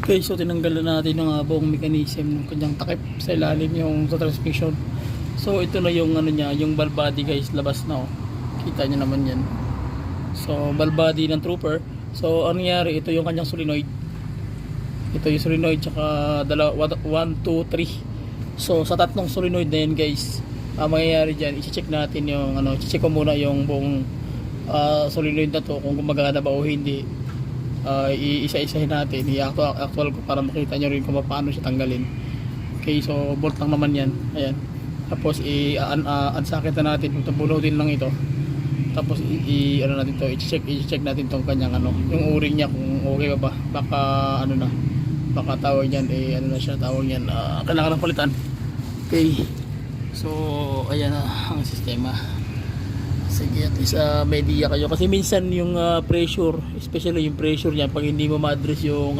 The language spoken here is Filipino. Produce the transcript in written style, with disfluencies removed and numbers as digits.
Okay, so tinanggal na natin yung buong mechanism ng kanyang takip sa ilalim yung sa transmission. So ito na yung ano niya, yung valve body guys, labas na oh. Kita niyo naman 'yan. So valve body ng trooper. So ano nangyari, ito yung kanyang solenoid. Ito yung solenoid tsaka 1 2 3. So sa tatlong solenoid na yan guys, mangyayari diyan, i-check natin yung ano, i-check ko muna yung buong solenoid na to kung gumagana ba o hindi. Iisa-isahin natin, i-actual ko para makita nyo rin kung paano siya tanggalin. Okay, so bolt lang naman yan, ayan. Tapos unsakit na natin, bunutin lang ito. Tapos ano natin to, i-check natin tong kanyang ano, yung o-ring niya kung okay ba ba. Baka ano na, baka tawag niyan ano na siya, tawag niyan, kailangan ng palitan. Okay, so ayan na ang sistema. Sige, at least may idea kayo kasi minsan yung pressure, especially yung pressure niya, pag hindi mo ma-address yung